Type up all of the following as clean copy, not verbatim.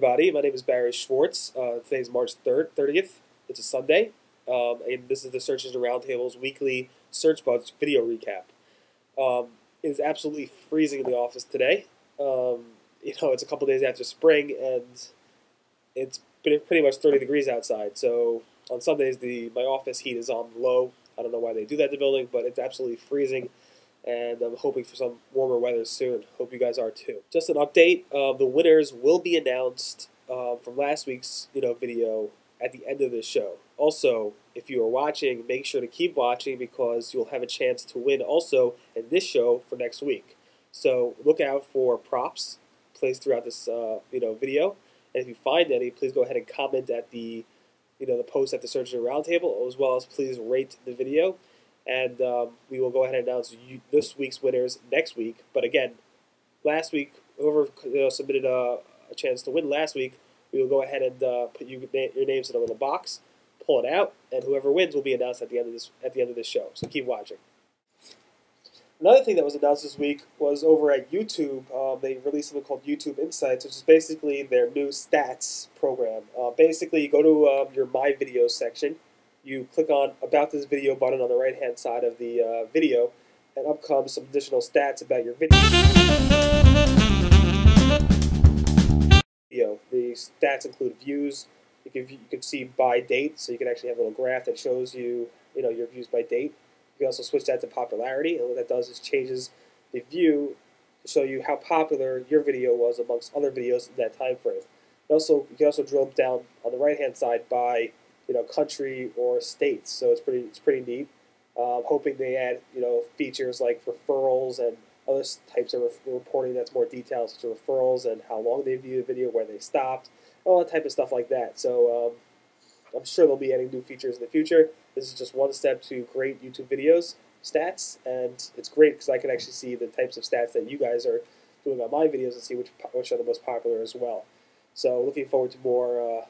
everybody. My name is Barry Schwartz. Today's March 30th. It's a Sunday. And this is the Search Engine Roundtable's weekly Search Buds video recap. It is absolutely freezing in the office today. It's a couple days after spring, and it's been pretty much 30 degrees outside. So on some days, my office heat is on low. I don't know why they do that in the building, but it's absolutely freezing. And I'm hoping for some warmer weather soon. Hope you guys are too. Just an update: the winners will be announced from last week's video at the end of this show. Also, if you are watching, make sure to keep watching because you'll have a chance to win also in this show for next week. So look out for props placed throughout this video, and if you find any, please go ahead and comment at the the post at the Search Engine Roundtable, as well as please rate the video. And we will go ahead and announce this week's winners next week. But again, last week, whoever submitted a chance to win last week, we will go ahead and put your names in a little box, pull it out, and whoever wins will be announced at the end of this show. So keep watching. Another thing that was announced this week was over at YouTube. They released something called YouTube Insights, which is basically their new stats program. Basically, you go to your My Videos section. You click on About This Video button on the right-hand side of the video, and up comes some additional stats about your video. The stats include views. You can see by date, so you can actually have a little graph that shows you, your views by date. You can also switch that to popularity, and what that does is changes the view to show you how popular your video was amongst other videos in that time frame. You can also drill down on the right-hand side by country or states. So it's pretty neat. Hoping they add features like referrals and other types of reporting that's more detailed, such as referrals and how long they viewed the video, where they stopped, all that type of stuff like that. So I'm sure they'll be adding new features in the future. This is just one step to great YouTube videos stats, and it's great because I can actually see the types of stats that you guys are doing on my videos and see which are the most popular as well. So looking forward to more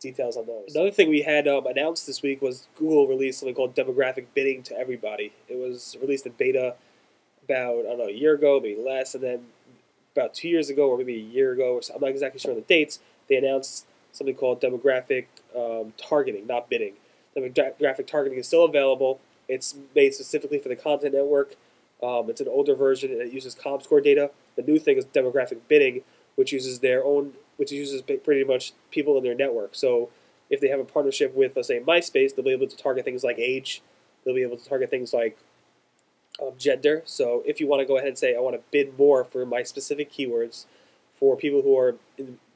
details on those. Another thing we had announced this week was Google released something called demographic bidding to everybody. It was released in beta about, a year ago, maybe less, and then about 2 years ago, or maybe a year ago, or so, I'm not exactly sure on the dates, they announced something called demographic targeting, not bidding. Demographic targeting is still available. It's made specifically for the content network. It's an older version, and it uses ComScore data. The new thing is demographic bidding, which uses pretty much people in their network. So if they have a partnership with, let's say, MySpace, they'll be able to target things like age. They'll be able to target things like gender. So if you want to go ahead and say, I want to bid more for my specific keywords for people who are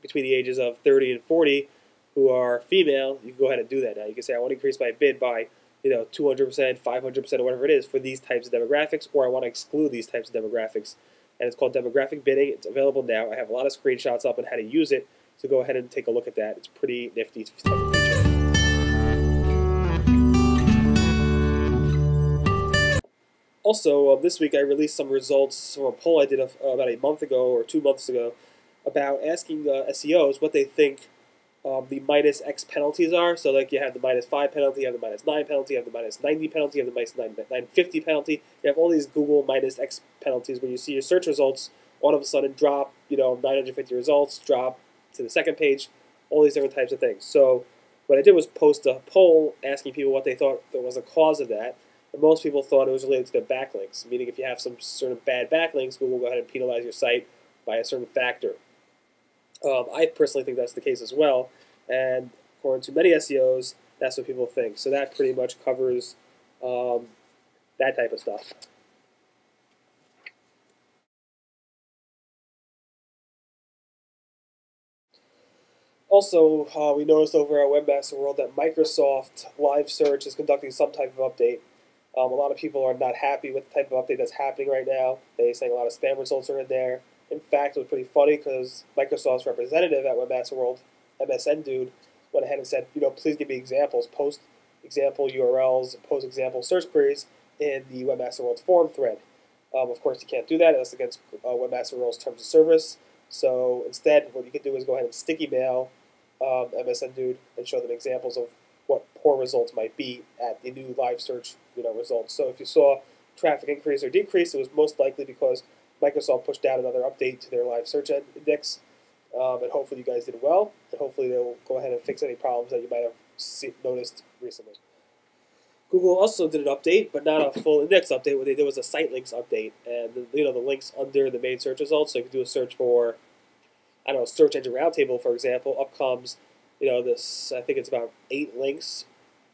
between the ages of 30 and 40 who are female, you can go ahead and do that now. You can say, I want to increase my bid by 200%, 500%, or whatever it is for these types of demographics, or I want to exclude these types of demographics. And it's called demographic bidding. It's available now. I have a lot of screenshots up on how to use it, so go ahead and take a look at that. It's pretty nifty type of feature. Also, this week I released some results from a poll I did about a month ago or 2 months ago about asking SEOs what they think the minus X penalties are. So like you have the -5 penalty, you have the -9 penalty, you have the -90 penalty, you have the -950 penalty. You have all these Google minus X penalties where you see your search results all of a sudden drop, 950 results, drop to the second page, all these different types of things. So what I did was post a poll asking people what they thought there was a cause of that. And most people thought it was related to their backlinks, meaning if you have some sort of bad backlinks, Google will go ahead and penalize your site by a certain factor. I personally think that's the case as well, and according to many SEOs, that's what people think. So that pretty much covers that type of stuff. Also, we noticed over at Webmaster World that Microsoft Live Search is conducting some type of update. A lot of people are not happy with the type of update that's happening right now. They're saying a lot of spam results are in there. In fact, it was pretty funny because Microsoft's representative at Webmaster World, MSN dude, went ahead and said, please give me examples, post example URLs, post example search queries in the Webmaster World forum thread. Of course, you can't do that. That's against Webmaster World's terms of service. So instead, what you can do is go ahead and sticky mail MSN dude and show them examples of what poor results might be at the new live search results. So if you saw traffic increase or decrease, it was most likely because Microsoft pushed out another update to their live search index. And hopefully you guys did well, and hopefully they'll go ahead and fix any problems that you might have noticed recently. Google also did an update, but not a full index update. What they did was a site links update, and the links under the main search results. So you can do a search for, I don't know, search engine roundtable, for example. Up comes, this. I think it's about 8 links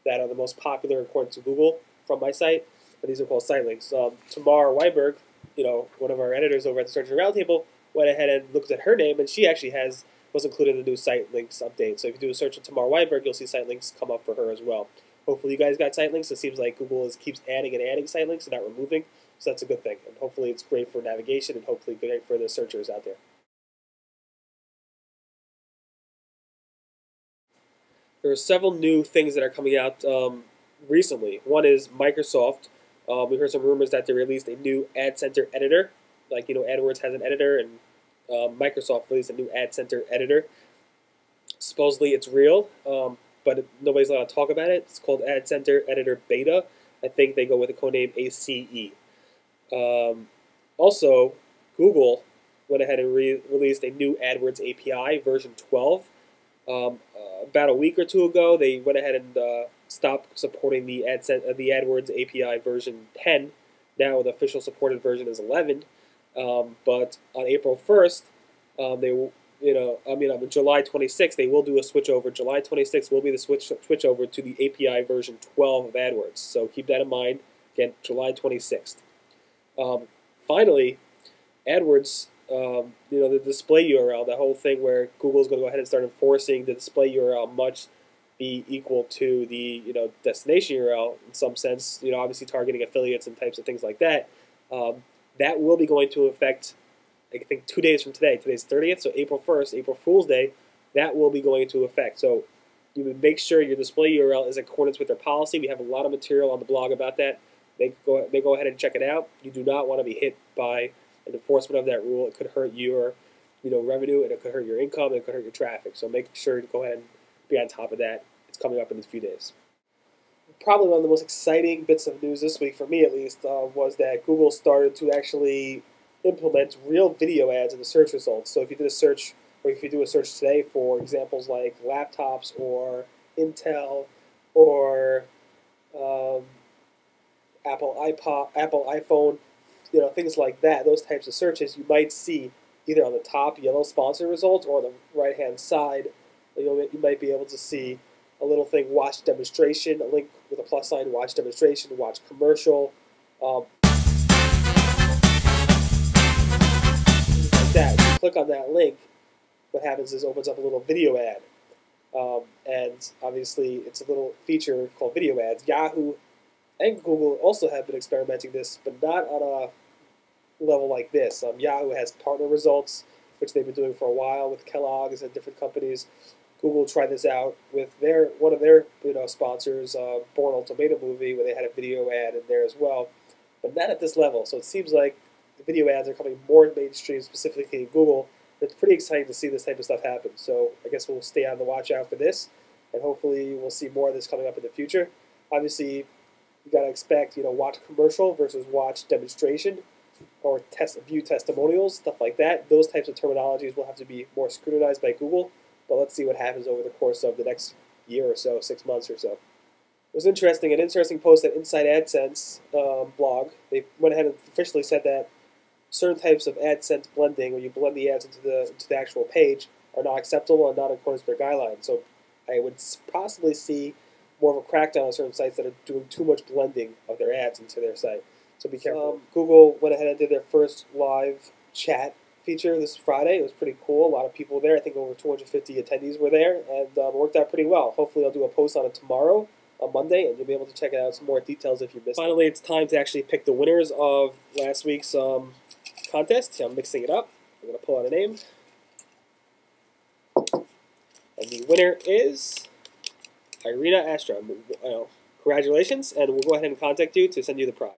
that are the most popular according to Google from my site, and these are called site links. Tamar Weinberg, one of our editors over at the Search Engine Roundtable, went ahead and looked at her name, and she actually was included in the new site links update. So if you do a search on Tamar Weinberg, you'll see site links come up for her as well. Hopefully you guys got site links. It seems like Google keeps adding and adding site links and not removing, so that's a good thing. And hopefully it's great for navigation and hopefully great for the searchers out there. There are several new things that are coming out recently. One is Microsoft. We heard some rumors that they released a new Ad Center editor. Like, AdWords has an editor, and Microsoft released a new Ad Center editor. Supposedly it's real, but nobody's allowed to talk about it. It's called Ad Center Editor Beta. I think they go with the codename ACE. Also, Google went ahead and released a new AdWords API, version 12. About a week or two ago, they went ahead and stopped supporting the AdWords API version 10. Now the official supported version is 11. But on April 1st, on July 26th, they will do a switch over. July 26th will be the switch over to the API version 12 of AdWords. So keep that in mind. Again, July 26th. Finally, AdWords, the display URL, the whole thing where Google's going to go ahead and start enforcing the display URL must be equal to the destination URL in some sense. Obviously targeting affiliates and types of things like that. That will be going to affect, I think, 2 days from today. Today's 30th, so April 1st, April Fool's Day. That will be going into effect. So you would make sure your display URL is in accordance with their policy. We have a lot of material on the blog about that. They go ahead and check it out. You do not want to be hit by an enforcement of that rule. It could hurt your revenue, and it could hurt your income, and it could hurt your traffic. So make sure to go ahead and be on top of that. It's coming up in a few days. Probably one of the most exciting bits of news this week, for me at least, was that Google started to actually implement real video ads in the search results. So if you did a search, or if you do a search today for examples like laptops or Intel or Apple iPhone, things like that, those types of searches, you might see either on the top yellow sponsor results or on the right-hand side, you might be able to see a little thing, watch demonstration, a link with a plus sign, watch demonstration, watch commercial, like that. If you click on that link, what happens is it opens up a little video ad. And obviously it's a little feature called video ads. Yahoo and Google also have been experimenting this, but not on a level like this. Yahoo has partner results, which they've been doing for a while with Kellogg's and different companies. Google tried this out with one of their sponsors, Born on Tomato movie, where they had a video ad in there as well, but not at this level. So it seems like the video ads are coming more mainstream, specifically in Google. It's pretty exciting to see this type of stuff happen. So I guess we'll stay on the watch out for this, and hopefully we'll see more of this coming up in the future. Obviously, you got to expect watch commercial versus watch demonstration, or view testimonials, stuff like that. Those types of terminologies will have to be more scrutinized by Google. But let's see what happens over the course of the next year or so, 6 months or so. It was interesting, an interesting post at Inside AdSense blog. They went ahead and officially said that certain types of AdSense blending, when you blend the ads into the actual page, are not acceptable and not in accordance with their guidelines. So I would possibly see more of a crackdown on certain sites that are doing too much blending of their ads into their site. So be careful. Google went ahead and did their first live chat feature this Friday. It was pretty cool. A lot of people there. I think over 250 attendees were there, and it worked out pretty well. Hopefully I'll do a post on it tomorrow, on Monday, and you'll be able to check out some more details if you missed it. Finally, it's time to actually pick the winners of last week's contest. I'm mixing it up. I'm going to pull out a name. And the winner is Irina Astra. Congratulations, and we'll go ahead and contact you to send you the prize.